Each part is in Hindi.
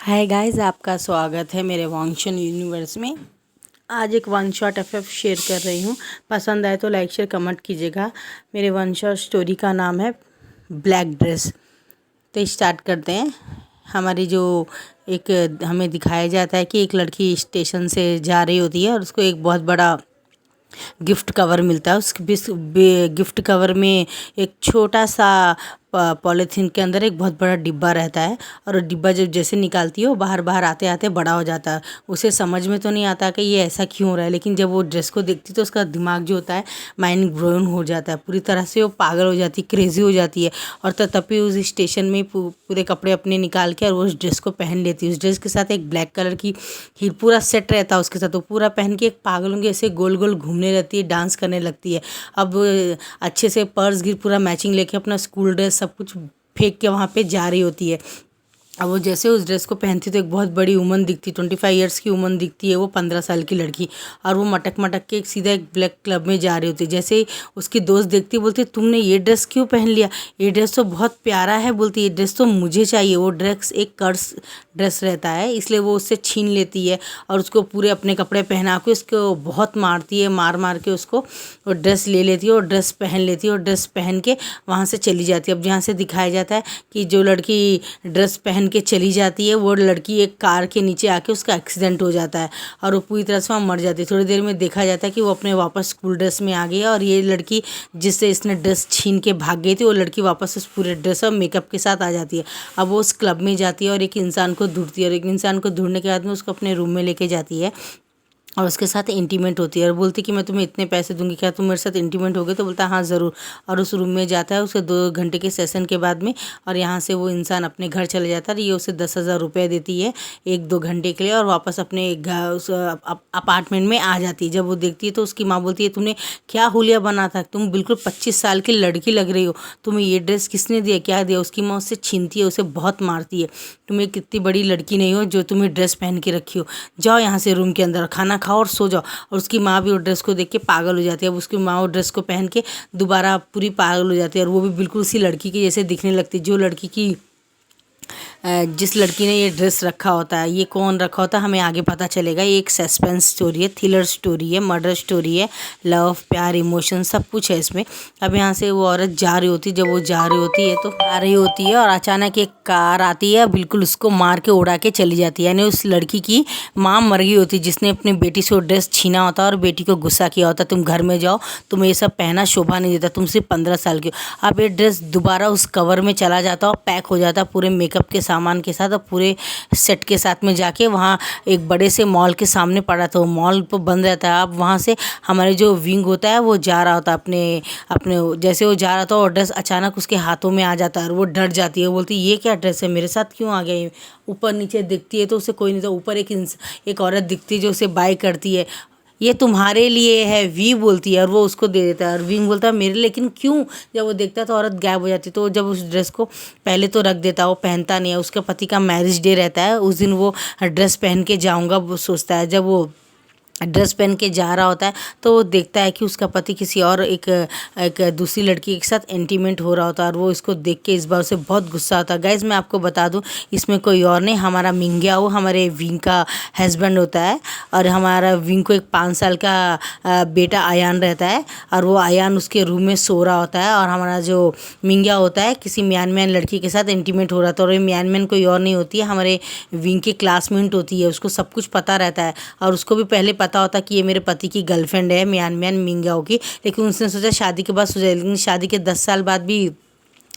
हाय गाइस, आपका स्वागत है मेरे वांगशन यूनिवर्स में। आज एक वन शॉट एफएफ शेयर कर रही हूँ। पसंद आए तो लाइक शेयर कमेंट कीजिएगा। मेरे वन शॉट स्टोरी का नाम है ब्लैक ड्रेस। तो स्टार्ट करते हैं। हमारी जो एक हमें दिखाया जाता है कि एक लड़की स्टेशन से जा रही होती है और उसको एक बहुत बड़ा गिफ्ट कवर मिलता है। उस गिफ्ट कवर में एक छोटा सा पॉलीथीन के अंदर एक बहुत बड़ा डिब्बा रहता है और डिब्बा जब जैसे निकालती है वो बाहर बाहर आते आते बड़ा हो जाता है। उसे समझ में तो नहीं आता कि ये ऐसा क्यों हो रहा है, लेकिन जब वो ड्रेस को देखती तो उसका दिमाग जो होता है माइंड ब्लोन हो जाता है। पूरी तरह से वो पागल हो जाती है, क्रेजी हो जाती है और तभी उस स्टेशन में पूरे कपड़े अपने निकाल के और वो उस ड्रेस को पहन लेती है। उस ड्रेस के साथ एक ब्लैक कलर की हील पूरा सेट रहता है उसके साथ। वो पूरा पहन के एक पागलों के ऐसे गोल गोल घूमने रहती है, डांस करने लगती है। अब अच्छे से पर्स गिर पूरा मैचिंग लेके अपना स्कूल ड्रेस सब कुछ फेंक के वहाँ पे जा रही होती है। अब वो जैसे उस ड्रेस को पहनती तो एक बहुत बड़ी वुमन दिखती, 25 ईयर्स की वुमन दिखती है वो, 15 साल की लड़की। और वो मटक मटक के एक सीधा एक ब्लैक क्लब में जा रही होती। जैसे ही उसकी दोस्त देखती बोलती तुमने ये ड्रेस क्यों पहन लिया, ये ड्रेस तो बहुत प्यारा है। बोलती ये ड्रेस तो मुझे चाहिए। वो ड्रेस एक कर्स ड्रेस रहता है, इसलिए वो उससे छीन लेती है और उसको पूरे अपने कपड़े पहना के उसको बहुत मारती है। मार मार के उसको वो ड्रेस ले लेती है और ड्रेस पहन लेती है और ड्रेस पहन के वहाँ से चली जाती है। अब जहाँ से दिखाया जाता है कि जो लड़की ड्रेस पहन के चली जाती है वो लड़की एक कार के नीचे आके उसका एक्सीडेंट हो जाता है और वो पूरी तरह से वहाँ मर जाती है। थोड़ी देर में देखा जाता है कि वो अपने वापस स्कूल ड्रेस में आ गई है और ये लड़की जिससे इसने ड्रेस छीन के भाग गई थी वो लड़की वापस उस पूरे ड्रेस और मेकअप के साथ आ जाती है। अब वो उस क्लब में जाती है और एक इंसान को ढूंढती है और एक इंसान को ढूंढने के बाद में उसको अपने रूम में लेके जाती है और उसके साथ इंटीमेट होती है और बोलती कि मैं तुम्हें इतने पैसे दूंगी, क्या तुम मेरे साथ इंटीमेट होगे? तो बोलता है हाँ ज़रूर। और उस रूम में जाता है उसके 2 घंटे के सेशन के बाद में और यहाँ से वो इंसान अपने घर चले जाता है और ये उसे 10,000 रुपये देती है 1-2 घंटे के लिए और वापस अपने उस अपार्टमेंट में आ जाती है। जब वो देखती है तो उसकी माँ बोलती है तुमने क्या हुलिया बना था, तुम बिल्कुल 25 साल की लड़की लग रही हो, तुम्हें ये ड्रेस किसने दिया, क्या दिया? उसकी माँ उससे छीनती है, उसे बहुत मारती है। तुम्हें कितनी बड़ी लड़की नहीं हो जो तुम्हें ड्रेस पहन के रखी हो, जाओ यहाँ से रूम के अंदर खाना खाओ और सो जाओ। और उसकी माँ भी वो ड्रेस को देख के पागल हो जाती है। अब उसकी माँ वो ड्रेस को पहन के दोबारा पूरी पागल हो जाती है और वो भी बिल्कुल उसी लड़की की जैसे दिखने लगती है जो लड़की की जिस लड़की ने ये ड्रेस रखा होता है। ये कौन रखा होता है हमें आगे पता चलेगा। ये एक सस्पेंस स्टोरी है, थ्रिलर स्टोरी है, मर्डर स्टोरी है, लव प्यार इमोशन सब कुछ है इसमें। अब यहाँ से वो औरत जा रही होती है, जब वो जा रही होती है तो आ रही होती है और अचानक एक कार आती है, बिल्कुल उसको मार के उड़ा के चली जाती है। यानी उस लड़की की माँ मर गई होती जिसने अपनी बेटी से वो ड्रेस छीना होता और बेटी को गुस्सा किया होता तुम घर में जाओ, तुम्हें ये सब पहना शोभा नहीं देता, तुम सिर्फ 15 साल की हो। अब ये ड्रेस दोबारा उस कवर में चला जाता और पैक हो जाता पूरे मेकअप के सामान के साथ और पूरे सेट के साथ में जाके वहाँ एक बड़े से मॉल के सामने पड़ा था। वो मॉल तो बंद रहता है। अब वहाँ से हमारे जो विंग होता है वो जा रहा होता अपने अपने जैसे वो जा रहा था और ड्रेस अचानक उसके हाथों में आ जाता है और वो डर जाती है। बोलती ये क्या ड्रेस है, मेरे साथ क्यों आ गई? ऊपर नीचे दिखती है तो उसे कोई नहीं था। ऊपर एक औरत दिखती है जो उसे बाय करती है, ये तुम्हारे लिए है, वी बोलती है और वो उसको दे देता है और विंग बोलता है मेरे, लेकिन क्यों? जब वो देखता है तो औरत गायब हो जाती है। तो जब उस ड्रेस को पहले तो रख देता है, वो पहनता नहीं है। उसके पति का मैरिज डे रहता है, उस दिन वो ड्रेस पहन के जाऊँगा वो सोचता है। जब वो ड्रेस पहन के जा रहा होता है तो वो देखता है कि उसका पति किसी और एक दूसरी लड़की के साथ इंटीमेट हो रहा होता है और वो इसको देख के इस बार उसे बहुत गुस्सा आता है। गाइज मैं आपको बता दूं इसमें कोई और नहीं, हमारा मिंगिया वो हमारे विंग का हस्बैंड होता है और हमारा विंग को एक 5 साल का बेटा आयान रहता है और वो आयान उसके रूम में सो रहा होता है और हमारा जो मिंगिया होता है किसी म्यांमार लड़की के साथ इंटीमेट हो रहा था। और ये म्यांमार कोई और नहीं होती है, हमारे विंग की क्लासमेट होती है। उसको सब कुछ पता रहता है और उसको भी पहले पता होता कि ये मेरे पति की गर्लफ्रेंड है म्यांमार मिंगाओ की, लेकिन उसने सोचा शादी के बाद सोचा, लेकिन शादी के 10 साल बाद भी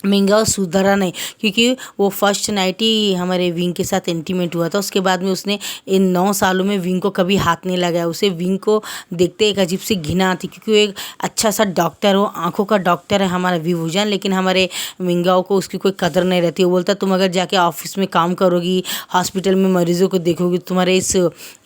मिंगाओ सुधरा नहीं क्योंकि वो फर्स्ट नाइट ही हमारे विंग के साथ इंटीमेट हुआ था। उसके बाद में उसने इन 9 सालों में विंग को कभी हाथ नहीं लगाया। उसे विंग को देखते एक अजीब सी घिना आती क्योंकि वो एक अच्छा सा डॉक्टर हो, आंखों का डॉक्टर है हमारा विभूजन, लेकिन हमारे मिंगाओ को उसकी कोई कदर नहीं रहती। वो बोलता तुम अगर जाके ऑफिस में काम करोगी, हॉस्पिटल में मरीजों को देखोगी, तुम्हारे इस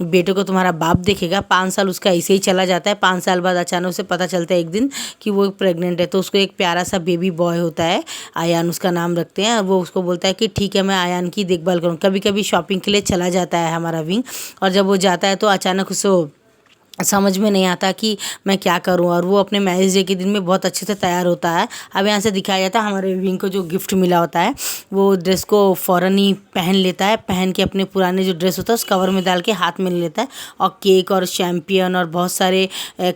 बेटे को तुम्हारा बाप देखेगा। 5 साल उसका ऐसे ही चला जाता है। 5 साल बाद अचानक उसे पता चलता है एक दिन कि वो प्रेग्नेंट है। तो उसको एक प्यारा सा बेबी बॉय होता है, आयान उसका नाम रखते हैं। वो उसको बोलता है कि ठीक है मैं आयान की देखभाल करूँ। कभी कभी शॉपिंग के लिए चला जाता है हमारा विंग और जब वो जाता है तो अचानक उसको समझ में नहीं आता कि मैं क्या करूं। और वो अपने मैरिज डे के दिन में बहुत अच्छे से तैयार होता है। अब यहाँ से दिखाया जाता है हमारे विंग को जो गिफ्ट मिला होता है वो ड्रेस को फ़ौरन ही पहन लेता है, पहन के अपने पुराने जो ड्रेस होता है उस कवर में डाल के हाथ में ले लेता है और केक और शैम्पियन और बहुत सारे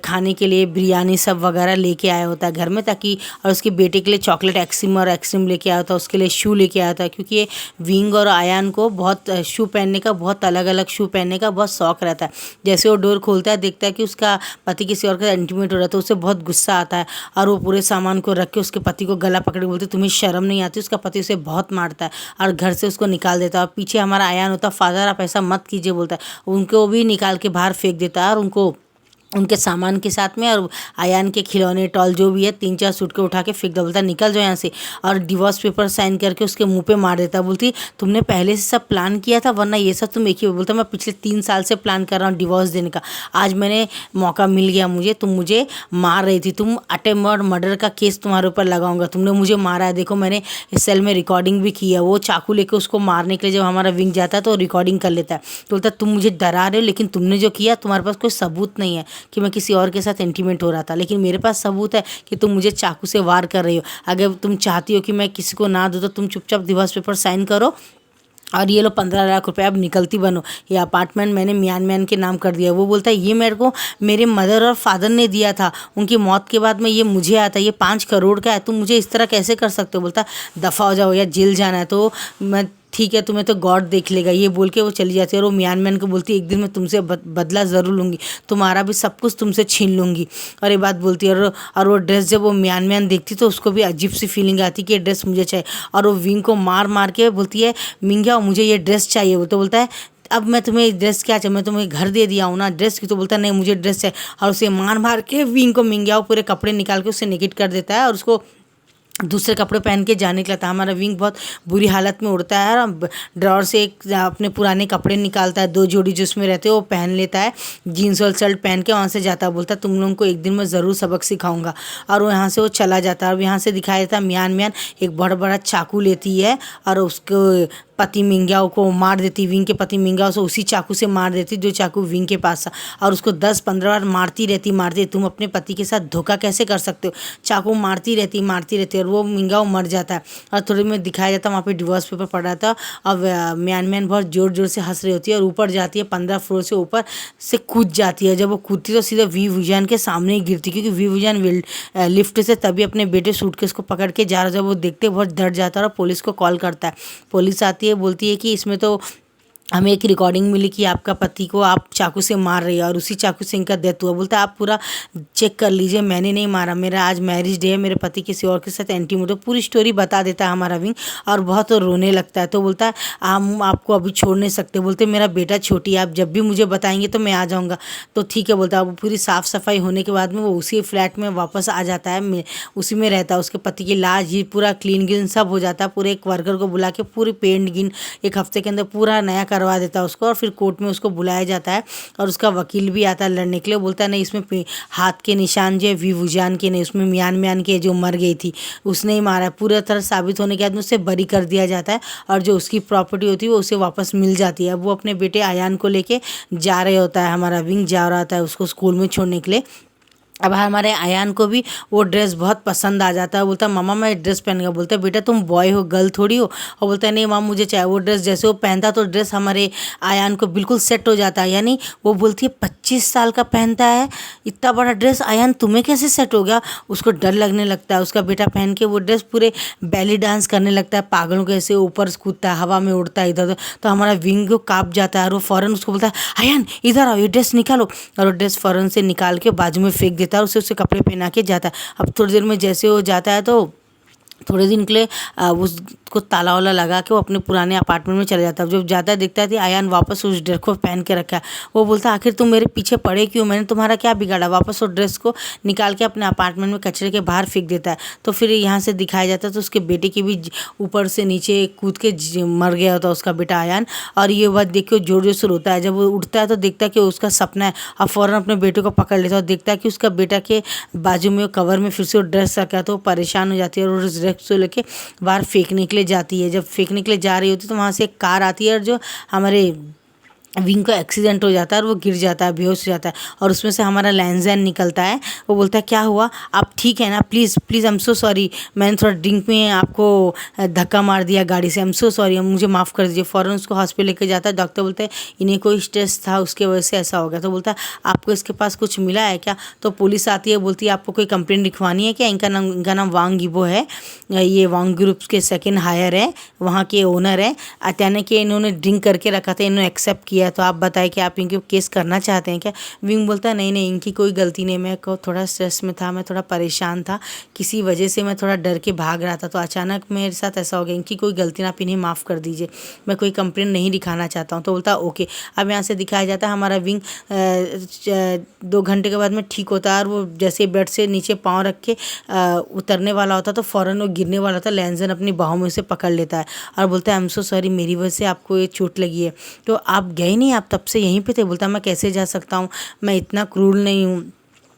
खाने के लिए बिरयानी सब वगैरह लेके आया होता है घर में, ताकि और उसके बेटे के लिए चॉकलेट आइसक्रीम और आइसक्रीम लेके आया होता है, उसके लिए शू लेके आया था, क्योंकि ये विंग और आयान को बहुत शू पहनने का, बहुत अलग अलग शू पहनने का बहुत शौक रहता है। जैसे वो डोर खोलता है देखता है कि उसका पति किसी और का इंटीमेट हो रहा है तो उसे बहुत गुस्सा आता है और वो पूरे सामान को रख के उसके पति को गला पकड़ के बोलती तुम्हें शर्म नहीं आती। उसका पति उसे बहुत मारता है और घर से उसको निकाल देता है। और पीछे हमारा आयान होता है, फादर आप ऐसा मत कीजिए बोलता है, उनको भी निकाल के बाहर फेंक देता है और उनको उनके सामान के साथ में और आयान के खिलौने टॉल जो भी है 3-4 सूट के उठा के फेंक दो, बोलता निकल जाओ यहाँ से। और डिवोर्स पेपर साइन करके उसके मुंह पे मार देता। बोलती तुमने पहले से सब प्लान किया था, वरना ये सब तुम एक ही। बोलता मैं पिछले 3 साल से प्लान कर रहा हूँ डिवोर्स देने का, आज मैंने मौका मिल गया मुझे, तुम मुझे मार रही थी, तुम अटेम्प्ट और मर्डर का केस तुम्हारे ऊपर लगाऊंगा, तुमने मुझे मारा है, देखो मैंने इस सेल में रिकॉर्डिंग भी की है। वो चाकू लेके उसको मारने के लिए जब हमारा विंग जाता है तो रिकॉर्डिंग कर लेता है। तो बोलता तुम मुझे डरा रहे हो, लेकिन तुमने जो किया तुम्हारे पास कोई सबूत नहीं है कि मैं किसी और के साथ इंटीमेट हो रहा था, लेकिन मेरे पास सबूत है कि तुम मुझे चाकू से वार कर रही हो। अगर तुम चाहती हो कि मैं किसी को ना दूँ तो तुम चुपचाप डिवोर्स पेपर साइन करो और ये लो 15 लाख रुपए, अब निकलती बनो। ये अपार्टमेंट मैंने मियान के नाम कर दिया। वो बोलता है ये मेरे को मेरे मदर और फादर ने दिया था, उनकी मौत के बाद में ये मुझे आता है, ये 5 करोड़ का है, तुम मुझे इस तरह कैसे कर सकते हो। बोलता दफ़ा हो जाओ या जेल जाना है तो मैं ठीक है, तुम्हें तो गॉड देख लेगा। ये बोल के वो चली जाती है और वो मियान को बोलती है एक दिन मैं तुमसे बदला ज़रूर लूँगी, तुम्हारा भी सब कुछ तुमसे छीन लूँगी। और ये बात बोलती है और वो ड्रेस जब वो मियान देखती तो उसको भी अजीब सी फीलिंग आती कि ये ड्रेस मुझे चाहिए। और वो विंग को मार मार के बोलती है मिंग्या मुझे ये ड्रेस चाहिए। वो तो बोलता है अब मैं तुम्हें ड्रेस क्या चाहिए, मैं तुम्हें घर दे दिया हूँ ना ड्रेस की। तो बोलता नहीं मुझे ड्रेस चाहिए। और उसे मार मार के विंग को मिंग्या पूरे कपड़े निकाल के उसे नेकेट कर देता है और उसको दूसरे कपड़े पहन के जाने निकला था। हमारा विंग बहुत बुरी हालत में उड़ता है और ड्रॉर से एक अपने पुराने कपड़े निकालता है, 2 जोड़ी जिसमें रहते हैं वो पहन लेता है, जीन्स और शर्ट पहन के वहाँ से जाता है। बोलता तुम लोगों को एक दिन मैं ज़रूर सबक सिखाऊंगा। और वो यहाँ से वो चला जाता है। और यहाँ से दिखाया जाता है मियान एक बहुत बड़ा चाकू लेती है और उसको पति मिंग्याओ को मार देती। विंग के पति मिंग्याओ से उसी चाकू से मार देती जो चाकू विंग के पास था, और उसको 10-15 बार मारती रहती। तुम अपने पति के साथ धोखा कैसे कर सकते हो। चाकू मारती रहती और वो मिंग्याओ मर जाता है। और थोड़ी में दिखाया जाता है वहाँ पे डिवोर्स पेपर पड़ा था और मियान बहुत ज़ोर ज़ोर से हंस रही होती है और ऊपर जाती है, 15 फ्लोर से ऊपर से कूद जाती है। जब वो कूदती तो सीधा वी विजान के सामने ही गिरती, क्योंकि वी विजान लिफ्ट से तभी अपने बेटे सूटकेस को पकड़ के जा रहा। जब वो देखते बहुत डर जाता है और पुलिस को कॉल करता है। पुलिस आती है, बोलती है कि इसमें तो हमें एक रिकॉर्डिंग मिली कि आपका पति को आप चाकू से मार रही है और उसी चाकू से इनका डेथ हुआ। बोलता है आप पूरा चेक कर लीजिए, मैंने नहीं मारा, मेरा आज मैरिज डे है, मेरे पति किसी और के साथ एंटीमेट। तो पूरी स्टोरी बता देता है हमारा विंग और बहुत रोने लगता है। तो बोलता है हम आपको अभी छोड़ नहीं सकते। बोलते मेरा बेटा छोटी है, आप जब भी मुझे बताएंगे तो मैं आ जाऊँगा। तो ठीक है बोलता है। वो पूरी साफ़ सफाई होने के बाद में वो उसी फ्लैट में वापस आ जाता है, उसी में रहता है। उसके पति की लाश ये पूरा क्लीन गिन सब हो जाता है। पूरे एक वर्कर को बुला के पूरी पेंट गिन 1 हफ्ते के अंदर पूरा नया करवा देता है उसको। और फिर कोर्ट में उसको बुलाया जाता है और उसका वकील भी आता है लड़ने के लिए। बोलता है नहीं इसमें हाथ के निशान जो है वी वुजान के नहीं, उसमें मियान के जो मर गई थी उसने ही मारा है। पूरी तरह साबित होने के बाद में उसे बरी कर दिया जाता है और जो उसकी प्रॉपर्टी होती है वो उसे वापस मिल जाती है। वो अपने बेटे आयान को लेके जा रहे होता है, हमारा विंग जा रहा था उसको स्कूल में छोड़ने के लिए। अब हमारे आयान को भी वो ड्रेस बहुत पसंद आ जाता है। बोलता है मामा मैं ड्रेस पहनूंगा। बोलता है बेटा तुम बॉय हो, गर्ल थोड़ी हो। और बोलता है नहीं मामा मुझे चाहिए। वो ड्रेस जैसे वो पहनता तो ड्रेस हमारे आयान को बिल्कुल सेट हो जाता है। यानी वो बोलती है 25 साल का पहनता है इतना बड़ा ड्रेस, आयान तुम्हें कैसे सेट हो गया। उसको डर लगने लगता है। उसका बेटा पहन के वो ड्रेस पूरे बैली डांस करने लगता है, पागलों के ऐसे ऊपर कूदता है, हवा में उड़ता है इधर उधर। तो हमारा विंग को काँप जाता है और वो फ़ौरन उसको बोलता है आयान इधर आओ, ये ड्रेस निकालो। और वो ड्रेस फ़ौरन से निकाल के बाजू में फेंक देता है और उसे कपड़े पहना के जाता है। अब थोड़ी देर में जैसे वो जाता है तो थोड़े दिन के लिए उसको ताला वाला लगा के वो अपने पुराने अपार्टमेंट में चला जाता है। जब जाता है देखता है कि आयान वापस उस ड्रेस को पहन के रखा है। वो बोलता है आखिर तुम मेरे पीछे पड़े क्यों, मैंने तुम्हारा क्या बिगाड़ा। वापस वो ड्रेस को निकाल के अपने अपार्टमेंट में कचरे के बाहर फेंक देता है। तो फिर यहाँ से दिखाया जाता है तो उसके बेटे की भी ऊपर से नीचे कूद के मर गया होता है उसका बेटा आयान। और ये बात देख के जोर जोर से रोता है। जब वो उठता है तो देखता है कि उसका सपना है। अब फ़ौरन अपने बेटे को पकड़ लेता है और देखता है कि उसका बेटा के बाजू में कवर में फिर से वो ड्रेस रखा है। तो वो परेशान हो जाती है और उस ड्रेस को लेके बाहर फेंकने के लिए जाती है। जब फेंकने के लिए जा रही होती है तो वहाँ से एक कार आती है और जो हमारे विंग का एक्सीडेंट हो जाता है और वो गिर जाता है, बेहोश हो जाता है, और उसमें से हमारा लैंजन निकलता है। वो बोलता है क्या हुआ, आप ठीक है ना, please please, I am so sorry, मैंने थोड़ा ड्रिंक में आपको धक्का मार दिया गाड़ी से, आई एम सो सॉरी, मुझे माफ़ कर दीजिए। फ़ौरन उसको हॉस्पिटल लेके जाता है। डॉक्टर बोलते हैं इन्हें कोई स्ट्रेस था, उसके वजह से ऐसा हो गया। तो बोलता है आपको इसके पास कुछ मिला है क्या? तो पुलिस आती है, बोलती है आपको कोई कंप्लेंट लिखवानी है क्या? इनका नाम वांग गिबो है, ये वांग ग्रुप्स के सेकेंड हायर है, वहाँ के ओनर है। अचानक के इन्होंने ड्रिंक करके रखा था, इन्होंने एक्सेप्ट किया, तो आप बताएं कि आप इनके केस करना चाहते हैं क्या? विंग बोलता है नहीं नहीं, इनकी कोई गलती नहीं, मैं को थोड़ा स्ट्रेस में था, मैं थोड़ा परेशान था, किसी वजह से मैं थोड़ा डर के भाग रहा था, तो अचानक मेरे साथ ऐसा हो गया, इनकी कोई गलती ना, आप इन्हें माफ़ कर दीजिए, मैं कोई कंप्लेंट नहीं दिखाना चाहता हूँ। तो बोलता है ओके। अब यहाँ से दिखाया जाता है हमारा विंग 2 घंटे के बाद में ठीक होता है, और वो जैसे बेड से नीचे पाँव रख के उतरने वाला होता तो फ़ौरन वो गिरने वाला था, लैंजन अपनी बाहों में उसे पकड़ लेता है और बोलता है आई एम सो सॉरी, मेरी वजह से आपको ये चोट लगी है, तो आप गए नहीं, आप तब से यहीं पे थे? बोलता है मैं कैसे जा सकता हूँ, मैं इतना क्रूर नहीं हूँ,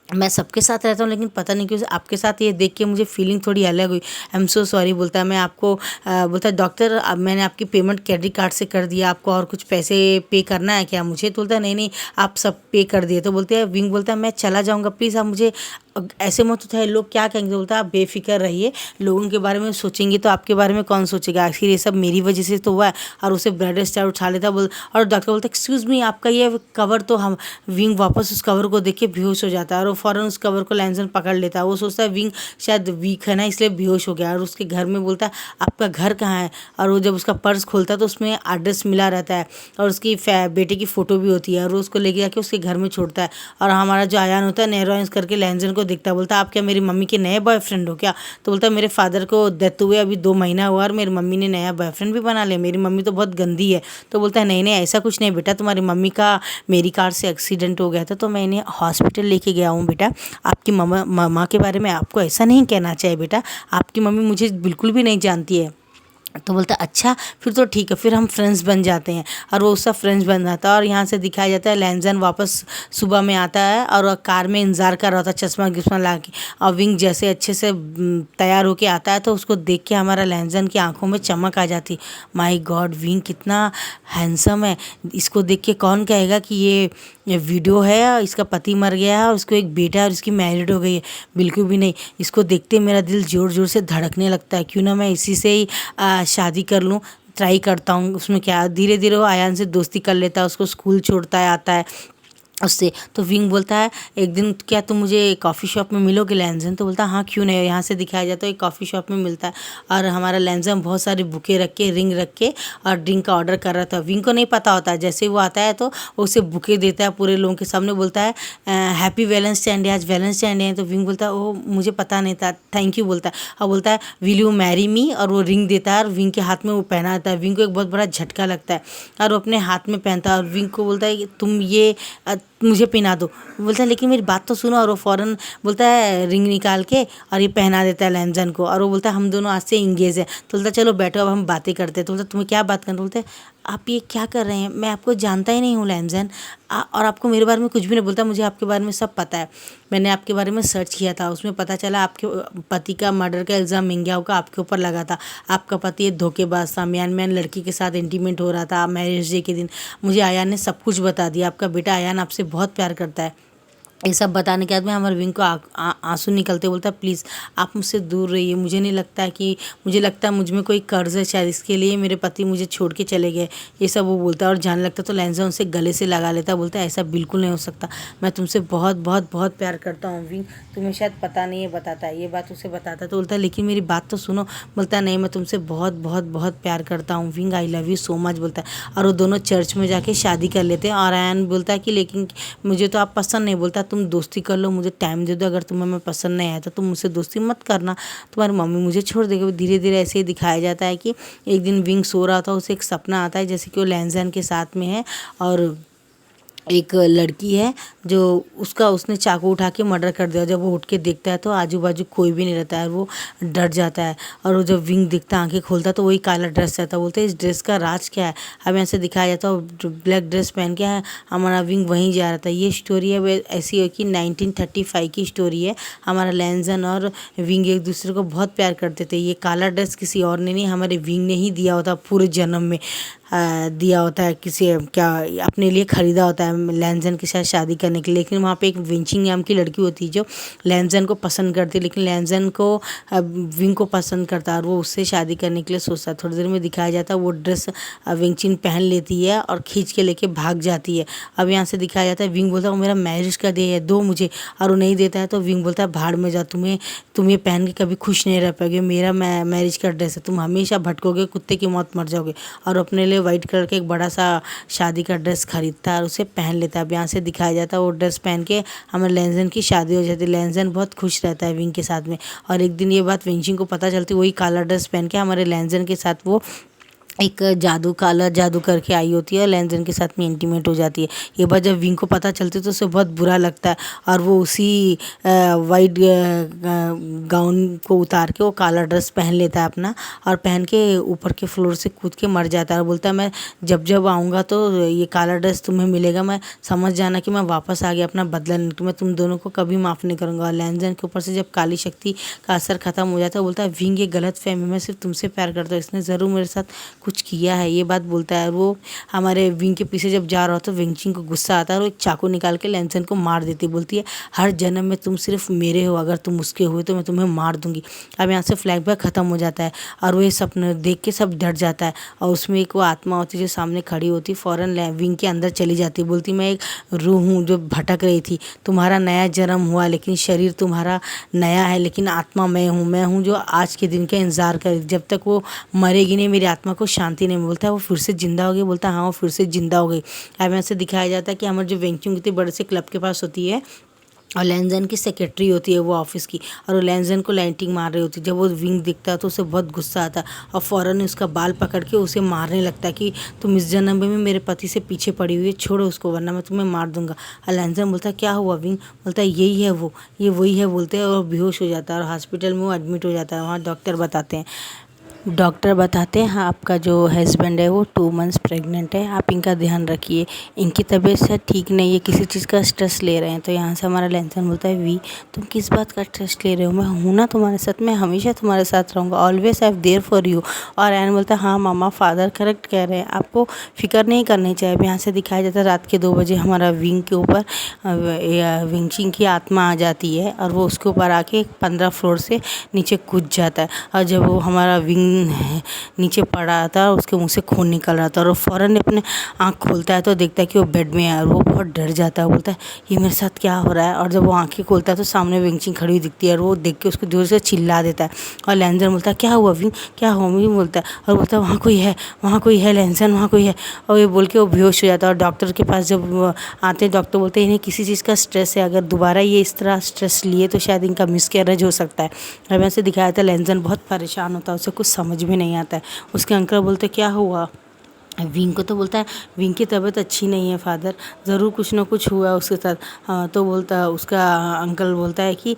मैं सबके साथ रहता हूँ, लेकिन पता नहीं क्यों आपके साथ ये देख के मुझे फीलिंग थोड़ी अलग हुई, आई एम सो सॉरी। बोलता है मैं आपको बोलता है डॉक्टर, अब मैंने आपकी पेमेंट क्रेडिट कार्ड से कर दिया, आपको और कुछ पैसे पे करना है क्या मुझे? तो बोलता है नहीं नहीं, आप सब पे कर दिए। तो बोलते हैं विंग बोलता है मैं चला जाऊँगा, प्लीज़ आप मुझे ऐसे मत उठाए, लोग क्या कहेंगे। बोलता है आप बेफिक्र रहिए, लोगों के बारे में सोचेंगे तो आपके बारे में कौन सोचेगा, आखिर ये सब मेरी वजह से तो हुआ है। और उसे ब्लड स्टार उठा लेता बोल, और डॉक्टर बोलता है एक्सक्यूज़ मी, आपका ये कवर तो हम, विंग वापस उस कवर को देख के बेहोश हो जाता है, और वो फ़ौरन उस कवर को लैंसन पकड़ लेता है। वो सोचता है विंग शायद वीक है ना, इसलिए बेहोश हो गया, और उसके घर में बोलता है आपका घर कहाँ है, और वो जब उसका पर्स खोलता है तो उसमें एड्रेस मिला रहता है, और उसकी बेटे की फ़ोटो भी होती है, और वो उसको लेके जाके उसके घर में छोड़ता है। और हमारा जो आयान होता है नेरोइंस करके लैंजन को दिखता है, बोलता है आप क्या मेरी मम्मी के नए बॉयफ्रेंड हो क्या? तो बोलता है मेरे फादर को डेथ हुए अभी 2 महीना हुआ, और मेरी मम्मी ने नया बॉयफ्रेंड भी बना लिया, मेरी मम्मी तो बहुत गंदी है। तो बोलता है नहीं नहीं, ऐसा कुछ नहीं बेटा, तुम्हारी मम्मी का मेरी कार से एक्सीडेंट हो गया था, तो मैं इन्हें हॉस्पिटल लेके गया हूँ बेटा, आपकी मामा के बारे में आपको ऐसा नहीं कहना चाहिए बेटा, आपकी मम्मी मुझे बिल्कुल भी नहीं जानती है। तो बोलता है अच्छा, फिर तो ठीक है, फिर हम फ्रेंड्स बन जाते हैं, और वो उसका फ्रेंड्स बन जाता है। और यहाँ से दिखाया जाता है लैंजन वापस सुबह में आता है, और कार में इंतज़ार कर रहा था चश्मा गिश्मा ला के, और विंग जैसे अच्छे से तैयार होके आता है, तो उसको देख के हमारा लैंजन की आंखों में चमक आ जाती, माय गॉड विंग कितना हैंडसम है, इसको देख के कौन कहेगा कि ये वीडियो है, इसका पति मर गया है और उसको एक बेटा है और इसकी मैरिड हो गई है, बिल्कुल भी नहीं। इसको देखते मेरा दिल ज़ोर ज़ोर से धड़कने लगता है, क्यों ना मैं इसी से ही शादी कर लूँ, ट्राई करता हूँ। उसमें क्या, धीरे धीरे वो आयान से दोस्ती कर लेता है, उसको स्कूल छोड़ता है, आता है उससे। तो विंग बोलता है एक दिन क्या तुम मुझे कॉफ़ी शॉप में मिलोगे लैंजन? तो बोलता है हाँ क्यों नहीं। यहाँ से दिखाया जाता है एक कॉफ़ी शॉप में मिलता है, और हमारा लैंजन बहुत सारे बुके रख के, रिंग रख के, और ड्रिंक का ऑर्डर कर रहा था। विंग को नहीं पता होता है, जैसे वो आता है तो वो उसे बुके देता है पूरे लोगों के सामने, बोलता है हैप्पी वैलेंटाइन डे, आज वैलेंटाइन डे है। तो विंग बोलता है ओह मुझे पता नहीं था, थैंक यू बोलता है, और बोलता है विल यू मैरी मी, और वो रिंग देता है और विंग के हाथ में वो पहना देता है। विंग को एक बहुत बड़ा झटका लगता है, और वो अपने हाथ में पहनता है, और विंग को बोलता है कि तुम ये मुझे पहना दो। बोलता है लेकिन मेरी बात तो सुनो, और वो फ़ौरन बोलता है रिंग निकाल के और ये पहना देता है लैंजन को, और वो बोलता है हम दोनों आज से इंगेज है। तो बोलता है चलो बैठो अब हम बातें करते हैं। तो बोलता तुम्हें क्या बात करना? बोलते आप ये क्या कर रहे हैं, मैं आपको जानता ही नहीं हूँ लैंजन, और आपको मेरे बारे में कुछ भी नहीं। बोलता मुझे आपके बारे में सब पता है, मैंने आपके बारे में सर्च किया था, उसमें पता चला आपके पति का मर्डर का इल्ज़ाम मिंग्याओ का आपके ऊपर लगा था, आपका पति एक धोखेबाज था, म्यान लड़की के साथ इंटीमेट हो रहा था मैरिज डे के दिन, मुझे आयान ने सब कुछ बता दिया, आपका बेटा आयान आपसे बहुत प्यार करता है। ये सब बताने के बाद में हमारे विंग को आंसू निकलते, बोलता है प्लीज़ आप मुझसे दूर रहिए, मुझे नहीं लगता है कि, मुझे लगता है मुझ में कोई कर्ज है शायद, इसके लिए मेरे पति मुझे छोड़ के चले गए, ये सब वो बोलता है। और जाने लगता तो लैंजन उसे गले से लगा लेता, बोलता है ऐसा बिल्कुल नहीं हो सकता, मैं तुमसे बहुत बहुत बहुत प्यार करता हूँ विंग, तुम्हें शायद पता नहीं है, बताता है ये बात उसे बताता है। तो बोलता है लेकिन मेरी बात तो सुनो। बोलता है नहीं मैं तुमसे बहुत बहुत बहुत प्यार करता हूँ wing, I love you so much, बोलता है। और वो दोनों चर्च में जाके शादी कर लेते हैं। और आयान बोलता है कि लेकिन मुझे तो आप पसंद नहीं। बोलता तुम दोस्ती कर लो, मुझे टाइम दे दो, अगर तुम्हें मैं पसंद नहीं आया तो तुम मुझसे दोस्ती मत करना, तुम्हारी मम्मी मुझे छोड़ देगी। धीरे धीरे ऐसे ही दिखाया जाता है कि एक दिन विंग सो रहा था, उसे एक सपना आता है जैसे कि वो लैंजन के साथ में है, और एक लड़की है जो उसने चाकू उठा के मर्डर कर दिया। जब वो उठ के देखता है तो आजू बाजू कोई भी नहीं रहता है, वो डर जाता है। और वो जब विंग दिखता है, आंखें खोलता है तो वही काला ड्रेस रहता है। बोलते हैं इस ड्रेस का राज क्या है? अब यहाँ से दिखाया जाता है ब्लैक ड्रेस पहन के हमारा विंग वहीं जा रहा था। ये स्टोरी है वो ऐसी है कि 1935 की स्टोरी है। हमारा लैंजन और विंग एक दूसरे को बहुत प्यार करते थे। ये काला ड्रेस किसी और ने नहीं, हमारे विंग ने ही दिया होता पूरे जन्म में। दिया होता है, किसी क्या अपने लिए ख़रीदा होता है लैनजन के साथ शादी करने के लिए। लेकिन वहाँ पे एक विंचिंग नाम की लड़की होती है जो लैनजन को पसंद करती है, लेकिन लैनजन को विंग को पसंद करता है और वो उससे शादी करने के लिए सोचता है। थोड़ी देर में दिखाया जाता है वो ड्रेस विंचिंग पहन लेती है और खींच के लेके भाग जाती है। अब यहाँ से दिखाया जाता है विंग बोलता है वो मेरा मैरिज का डे है, दो मुझे, और वो नहीं देता है तो विंग बोलता है भाड़ में जा, तुम ये पहन के कभी खुश नहीं रह पाओगे, मेरा मैरिज का ड्रेस है, तुम हमेशा भटकोगे, कुत्ते की मौत मर जाओगे। और अपने लिए वाइट कलर का एक बड़ा सा शादी का ड्रेस खरीदता है और उसे पहन लेता है। अब यहाँ से दिखाया जाता है वो ड्रेस पहन के हमारे लैनजन की शादी हो जाती है। लैनजन बहुत खुश रहता है विंग के साथ में। और एक दिन ये बात विंचिंग को पता चलती, वही काला ड्रेस पहन के हमारे लैनजन के साथ वो एक काला जादू करके आई होती है और लैनजन के साथ में इंटीमेट हो जाती है। ये बात जब विंग को पता चलती है तो उसे बहुत बुरा लगता है और वो उसी वाइट गाउन को उतार के वो काला ड्रेस पहन लेता है अपना, और पहन के ऊपर के फ्लोर से कूद के मर जाता है और बोलता है मैं जब जब आऊँगा तो ये काला ड्रेस तुम्हें मिलेगा, मैं समझ जाना कि मैं वापस आ गया अपना बदला लेने, मैं तुम दोनों को कभी माफ़ नहीं करूँगा। और लैनजन के ऊपर से जब काली शक्ति का असर खत्म हो जाता है बोलता है विंग ये गलत फहमी, मैं सिर्फ तुमसे प्यार करता हूँ, इसने ज़रूर मेरे साथ कुछ किया है, ये बात बोलता है। वो हमारे विंग के पीछे जब जा रहा हो तो विंचिंग को गुस्सा आता है और वो एक चाकू निकाल के लैनजन को मार देती, बोलती है हर जन्म में तुम सिर्फ मेरे हो, अगर तुम उसके हुए तो मैं तुम्हें मार दूंगी। अब यहाँ से फ्लैशबैक खत्म हो जाता है और वो ये सपने देख के सब डर जाता है और उसमें एक वो आत्मा होती है जो सामने खड़ी होती, फ़ौरन विंग के अंदर चली जाती, बोलती मैं एक रूह हूँ जो भटक रही थी, तुम्हारा नया जन्म हुआ लेकिन शरीर तुम्हारा नया है, लेकिन आत्मा मैं हूँ जो आज के दिन का इंतज़ार कर, जब तक वो मरेगी नहीं मेरी आत्मा को शांति नहीं। बोलता है वो फिर से जिंदा हो गई, बोलता है हाँ वो फिर से जिंदा हो गई। अब यहाँ से दिखाया जाता है कि हमारे जो वेंचुंग इतने बड़े से क्लब के पास होती है और लैनजन की सेक्रेटरी होती है वो ऑफिस की, और वो लैनजन को लाइटिंग मार रही होती है। जब वो विंग दिखता है तो उसे बहुत गुस्सा आता है और फ़ौरन उसका बाल पकड़ के उसे मारने लगता है कि तुम इस जन्म में मेरे पति से पीछे पड़ी हुई है, छोड़ो उसको वरना मैं तुम्हें मार दूंगा। और लैनजन बोलता है क्या हुआ? विंग बोलता है यही है वो, ये वही है बोलते हैं, और बेहोश हो जाता है और हॉस्पिटल में वो एडमिट हो जाता है। वहाँ डॉक्टर बताते हैं हाँ आपका जो हस्बैंड है वो 2 मंथ्स प्रेग्नेंट है, आप इनका ध्यान रखिए, इनकी तबीयत से ठीक नहीं है, किसी चीज़ का स्ट्रेस ले रहे हैं। तो यहाँ से हमारा लैनजन बोलता है वी तुम किस बात का स्ट्रेस ले रहे हो, मैं हूँ ना तुम्हारे साथ, मैं हमेशा तुम्हारे साथ रहूँगा, always I am there for you. और एन बोलता है हाँ मामा फादर करेक्ट कह रहे हैं, आपको फिक्र नहीं करनी चाहिए। अब यहाँ से दिखाया जाता है रात के 2 बजे हमारा विंग के ऊपर विंचिंग की आत्मा आ जाती है और वो उसके ऊपर आके 15 फ्लोर से नीचे कूद जाता है। और जब वो हमारा विंग नीचे पड़ा था उसके मुंह से खून निकल रहा था और वो फ़ौरन अपने आँख खोलता है तो देखता है कि वो बेड में है और वो बहुत डर जाता है, बोलता है ये मेरे साथ क्या हो रहा है। और जब वो आँखें खोलता है तो सामने विंचिंग खड़ी हुई दिखती है और वो देख के उसको जोर से चिल्ला देता है। और लैनजन बोलता है क्या हुआ विंग, क्या हुआ? विंग बोलता है और बोलता है वहाँ कोई है लैनजन, वहाँ कोई है। और ये बोल के वो बेहोश हो जाता है। और डॉक्टर के पास जब आते हैं डॉक्टर बोलते हैं इन्हें किसी चीज़ का स्ट्रेस है, अगर दोबारा ये इस तरह स्ट्रेस लिए तो शायद इनका मिसकैरेज हो सकता है। अब ऐसे दिखाया था लैनजन बहुत परेशान होता है, उसे कुछ समझ में नहीं आता है। उसके अंकल बोलते क्या हुआ? विंग को तो बोलता है विंग की तबीयत अच्छी नहीं है फादर, ज़रूर कुछ ना कुछ हुआ उसके साथ। हाँ तो बोलता उसका अंकल बोलता है कि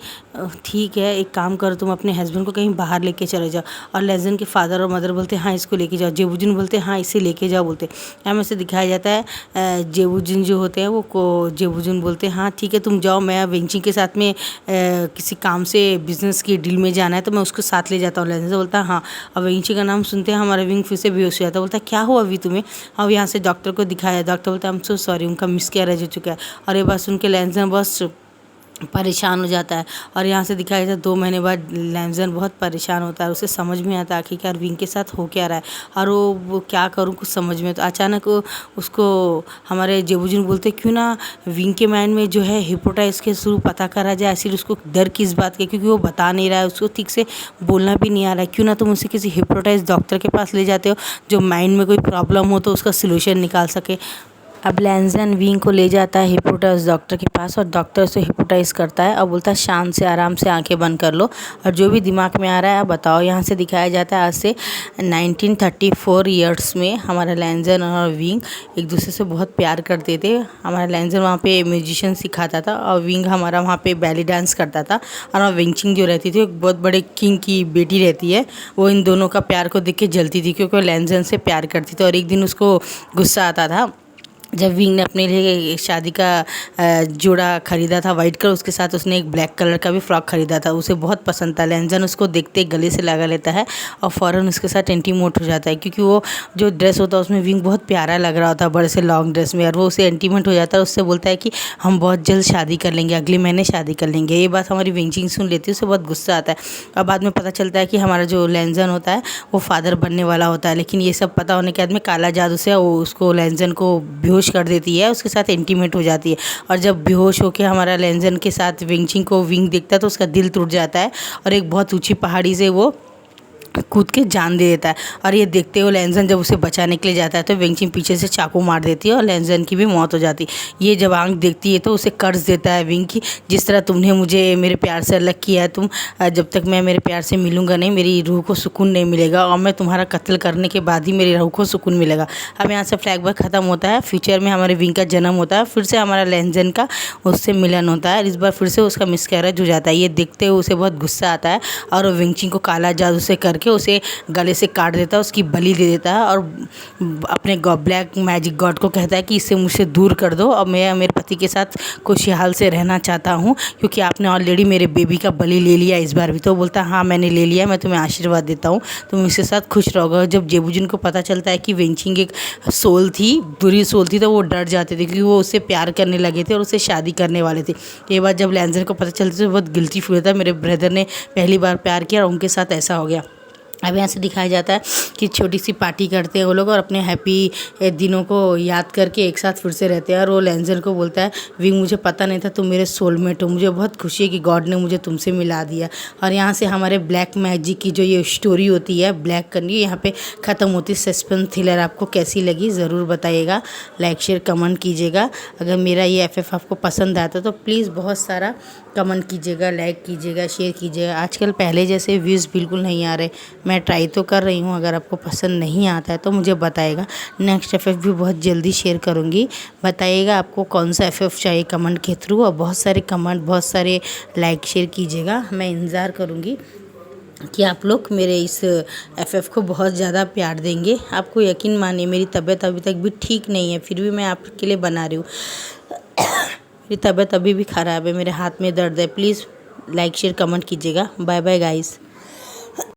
ठीक है एक काम करो तुम अपने हस्बैंड को कहीं बाहर लेके चले जाओ। और लेजन के फादर और मदर बोलते हैं हाँ इसको लेके जाओ। जेबुजुन बोलते हैं हाँ इसे लेके जाओ बोलते हैं। हमें से दिखाया जाता है जेबुजुन जो होते हैं वो को जेबुजुन बोलते हैं हाँ ठीक है तुम जाओ, मैं विंचिंग के साथ में किसी काम से बिजनेस की डील में जाना है तो मैं उसको साथ ले जाता हूँ। लेजन से बोलता है हाँ। अब विंचिंग का नाम सुनते हैं हमारा विंग फिर से बेहोश हो जाता है, बोलता है क्या हुआ अभी तुम्हें? अब यहाँ से डॉक्टर को दिखाया, डॉक्टर बोलता है आई एम सो सॉरी उनका मिसकैरेज हो चुका है। और ये बात सुन के लैनजन बहुत परेशान हो जाता है। और यहाँ से दिखाया जाता है 2 महीने बाद लैनजन बहुत परेशान होता है, उसे समझ में आता है आखिरकार विंग के साथ हो क्या रहा है और वो क्या करूँ कुछ समझ में। तो अचानक उसको हमारे जेबुजुन बोलते क्यों ना विंग के माइंड में जो है हिप्नोटाइज के थ्रू पता करा जाए, ऐसे उसको डर किस बात का, क्योंकि वो बता नहीं रहा है, उसको ठीक से बोलना भी नहीं आ रहा है। क्यों ना तुम उसे किसी हिप्नोटाइज डॉक्टर के पास ले जाते हो जो माइंड में कोई प्रॉब्लम हो तो उसका सोल्यूशन निकाल सके। अब लैनजन विंग को ले जाता है हिप्नोटाइज डॉक्टर के पास और डॉक्टर से हिप्नोटाइज करता है और बोलता है शांत से आराम से आंखें बंद कर लो और जो भी दिमाग में आ रहा है आप बताओ। यहाँ से दिखाया जाता है आज से 1934 ईयर्स में हमारा लैनजन और विंग एक दूसरे से बहुत प्यार करते थे। हमारा लैनजन वहाँ पे म्यूजिशियन सिखाता था और विंग हमारा वहाँ पे बैली डांस करता था। और विंचिंग जो रहती थी एक बहुत बड़े किंग की बेटी रहती है, वो इन दोनों का प्यार को देख के जलती थी क्योंकि वो लैनजन से प्यार करती थी। और एक दिन उसको गुस्सा आता था जब विंग ने अपने लिए शादी का जोड़ा ख़रीदा था वाइट कलर, उसके साथ उसने एक ब्लैक कलर का भी फ्रॉक ख़रीदा था। उसे बहुत पसंद था। लैंजन उसको देखते गले से लगा लेता है और फ़ौरन उसके साथ इंटीमेट हो जाता है, क्योंकि वो जो ड्रेस होता है उसमें विंग बहुत प्यारा लग रहा होता है बड़े से लॉन्ग ड्रेस में, और वो उसे इंटीमेट हो जाता है। उससे बोलता है कि हम बहुत जल्द शादी कर लेंगे, अगले महीने शादी कर लेंगे। ये बात हमारी विंचिंग सुन लेती है, उसे बहुत गुस्सा आता है। और बाद में पता चलता है कि हमारा जो लैंजन होता है वो फादर बनने वाला होता है। लेकिन ये सब पता होने के बाद में काला जादू से वो उसको लैंजन को बेहोश कर देती है, उसके साथ इंटीमेट हो जाती है। और जब बेहोश होकर हमारा लैंजन के साथ विंचिंग को विंग देखता है तो उसका दिल टूट जाता है और एक बहुत ऊंची पहाड़ी से वो कूद के जान दे देता है। और ये देखते हुए लैंजन जब उसे बचाने के लिए जाता है तो विंचिंग पीछे से चाकू मार देती है और लैंजन की भी मौत हो जाती है। ये जब आंख देखती है तो उसे कर्ज देता है विंग की, जिस तरह तुमने मुझे मेरे प्यार से अलग किया है, तुम जब तक मैं मेरे प्यार से मिलूंगा नहीं, मेरी रूह को सुकून नहीं मिलेगा, और मैं तुम्हारा कत्ल करने के बाद ही मेरी रूह को सुकून मिलेगा। अब यहाँ से फ्लैशबैक ख़त्म होता है। फ्यूचर में हमारे विंग का जन्म होता है, फिर से हमारा लैंजन का उससे मिलन होता है। इस बार फिर से उसका मिसकैरेज हो जाता है। ये देखते हुए उसे बहुत गुस्सा आता है और वो विंचिंग को काला जादू से करके उसे गले से काट देता है, उसकी बलि दे देता है और अपने ब्लैक मैजिक गॉड को कहता है कि इससे मुझसे दूर कर दो और मैं मेरे पति के साथ खुशहाल से रहना चाहता हूँ, क्योंकि आपने ऑलरेडी मेरे बेबी का बलि ले लिया इस बार भी। तो बोलता है हाँ मैंने ले लिया, मैं तुम्हें आशीर्वाद देता हूँ, तुम इसके साथ खुश रहोगे। जब जेबूजिन को पता चलता है कि विंचिंग एक सोल थी, बुरी सोल थी, तो वो डर जाते थे, क्योंकि वो उससे प्यार करने लगे थे और उससे शादी करने वाले थे। ये बात जब लैंजर को पता चलती तो बहुत गिल्टी फील होता है, मेरे ब्रदर ने पहली बार प्यार किया और उनके साथ ऐसा हो गया। अब यहाँ से दिखाया जाता है कि छोटी सी पार्टी करते हैं वो लोग और अपने हैप्पी दिनों को याद करके एक साथ फिर से रहते हैं। और वो लैंजर को बोलता है विंग मुझे पता नहीं था तुम मेरे सोलमेट हो, मुझे बहुत खुशी है कि गॉड ने मुझे तुमसे मिला दिया। और यहाँ से हमारे ब्लैक मैजिक की जो ये स्टोरी होती है ब्लैक करनी, यहाँ पे ख़त्म होती है। सस्पेंस थ्रिलर आपको कैसी लगी ज़रूर बताइएगा, लाइक शेयर कमेंट कीजिएगा। अगर मेरा ये FF आपको पसंद आता तो प्लीज़ बहुत सारा कमेंट कीजिएगा, लाइक कीजिएगा, शेयर कीजिएगा। आजकल पहले जैसे व्यूज़ बिल्कुल नहीं आ रहे, मैं ट्राई तो कर रही हूँ। अगर आपको पसंद नहीं आता है तो मुझे बताइएगा, नेक्स्ट FF भी बहुत जल्दी शेयर करूँगी। बताइएगा आपको कौन सा FF चाहिए कमेंट के थ्रू, और बहुत सारे कमेंट बहुत सारे लाइक शेयर कीजिएगा। मैं इंतज़ार करूँगी कि आप लोग मेरे इस FF को बहुत ज़्यादा प्यार देंगे। आपको यकीन मानिए मेरी तबीयत अभी तक भी ठीक नहीं है, फिर भी मैं आपके लिए बना रही हूँ। मेरी तबीयत अभी भी ख़राब है, मेरे हाथ में दर्द है। प्लीज़ लाइक शेयर कमेंट कीजिएगा। Bye bye guys.